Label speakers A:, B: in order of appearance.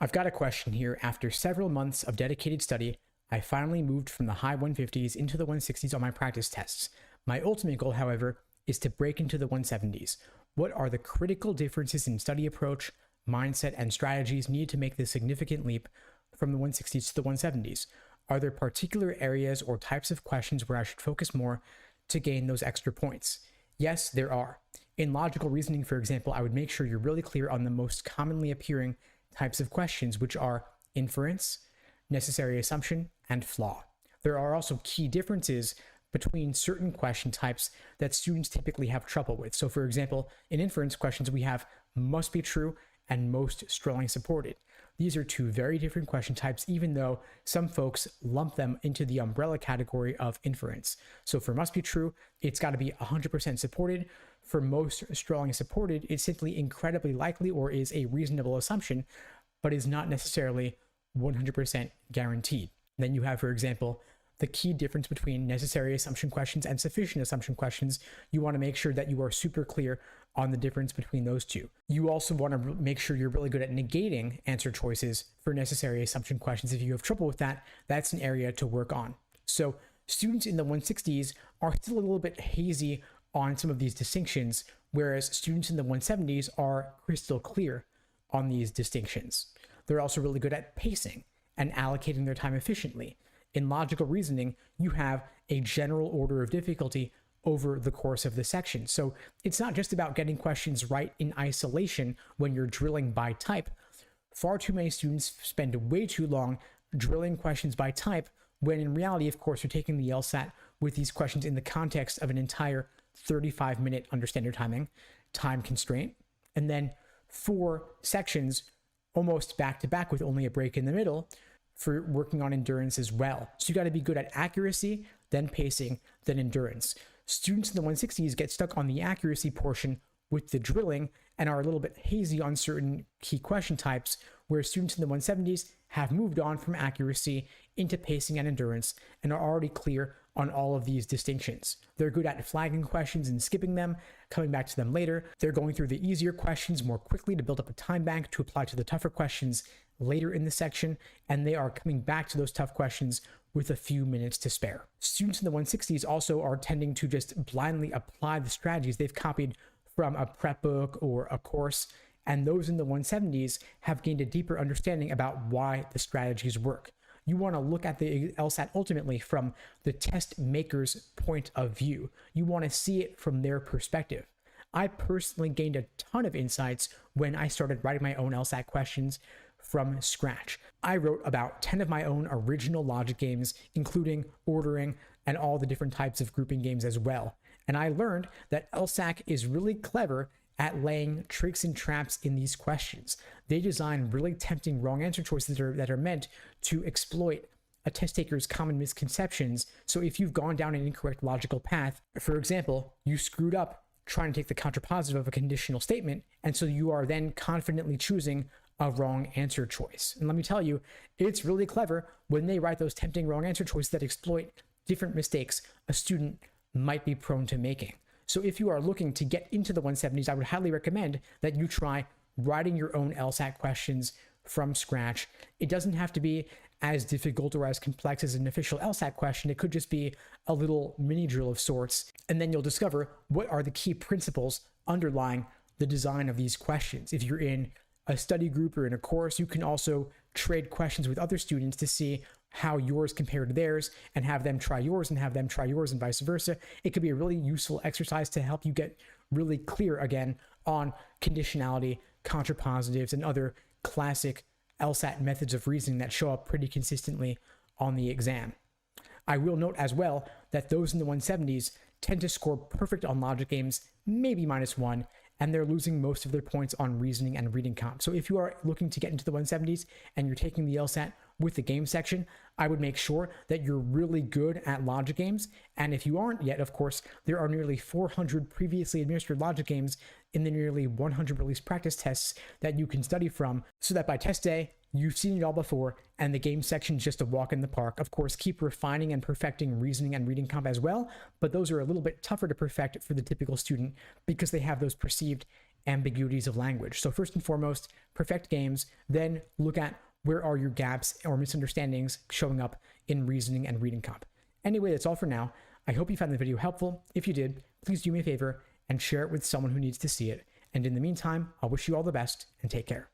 A: I've got a question here. After several months of dedicated study, I finally moved from the high 150s into the 160s on my practice tests. My ultimate goal, however, is to break into the 170s. What are the critical differences in study approach, mindset, and strategies needed to make this significant leap from the 160s to the 170s? Are there particular areas or types of questions where I should focus more to gain those extra points? Yes, there are. In logical reasoning, for example, I would make sure you're really clear on the most commonly appearing types of questions, which are inference, necessary assumption, and flaw. There are also key differences between certain question types that students typically have trouble with. So for example, in inference questions, we have must be true and most strongly supported. These are two very different question types, even though some folks lump them into the umbrella category of inference. So for must be true, it's got to be 100% supported. For most strongly supported, it's simply incredibly likely or is a reasonable assumption, but is not necessarily 100% guaranteed. Then you have, for example, the key difference between necessary assumption questions and sufficient assumption questions. You want to make sure that you are super clear on the difference between those two. You also want to make sure you're really good at negating answer choices for necessary assumption questions. If you have trouble with that, that's an area to work on. So students in the 160s are still a little bit hazy on some of these distinctions, whereas students in the 170s are crystal clear on these distinctions. They're also really good at pacing and allocating their time efficiently. In logical reasoning, you have a general order of difficulty over the course of the section. So it's not just about getting questions right in isolation when you're drilling by type. Far too many students spend way too long drilling questions by type, when in reality, of course, you're taking the LSAT with these questions in the context of an entire 35-minute under standard time constraint, and then 4 sections almost back to back with only a break in the middle for working on endurance as well. So you got to be good at accuracy, then pacing, then endurance. Students in the 160s get stuck on the accuracy portion with the drilling and are a little bit hazy on certain key question types, where students in the 170s have moved on from accuracy into pacing and endurance and are already clear on all of these distinctions. They're good at flagging questions and skipping them, coming back to them later. They're going through the easier questions more quickly to build up a time bank to apply to the tougher questions later in the section, and they are coming back to those tough questions with a few minutes to spare. Students in the 160s also are tending to just blindly apply the strategies they've copied from a prep book or a course, and those in the 170s have gained a deeper understanding about why the strategies work. You want to look at the LSAT ultimately from the test maker's point of view. You want to see it from their perspective. I personally gained a ton of insights when I started writing my own LSAT questions from scratch. I wrote about 10 of my own original logic games, including ordering and all the different types of grouping games as well. And I learned that LSAC is really clever at laying tricks and traps in these questions. They design really tempting wrong answer choices that are meant to exploit a test taker's common misconceptions. So if you've gone down an incorrect logical path, for example, you screwed up trying to take the counterpositive of a conditional statement, and so you are then confidently choosing a wrong answer choice. And let me tell you, it's really clever when they write those tempting wrong answer choices that exploit different mistakes a student might be prone to making. So if you are looking to get into the 170s, I would highly recommend that you try writing your own LSAT questions from scratch. It doesn't have to be as difficult or as complex as an official LSAT question. It could just be a little mini drill of sorts. And then you'll discover what are the key principles underlying the design of these questions. If you're in a study group or in a course, you can also trade questions with other students to see how yours compare to theirs and have them try yours and have them try yours and vice versa. It could be a really useful exercise to help you get really clear again on conditionality, contrapositives, and other classic LSAT methods of reasoning that show up pretty consistently on the exam. I will note as well that those in the 170s tend to score perfect on logic games, maybe -1, and they're losing most of their points on reasoning and reading comp. So if you are looking to get into the 170s and you're taking the LSAT with the game section, I would make sure that you're really good at logic games. And if you aren't yet, of course, there are nearly 400 previously administered logic games in the nearly 100 released practice tests that you can study from, so that by test day, you've seen it all before, and the game section is just a walk in the park. Of course, keep refining and perfecting reasoning and reading comp as well, but those are a little bit tougher to perfect for the typical student because they have those perceived ambiguities of language. So first and foremost, perfect games, then look at where are your gaps or misunderstandings showing up in reasoning and reading comp. Anyway, that's all for now. I hope you found the video helpful. If you did, please do me a favor and share it with someone who needs to see it. And in the meantime, I'll wish you all the best and take care.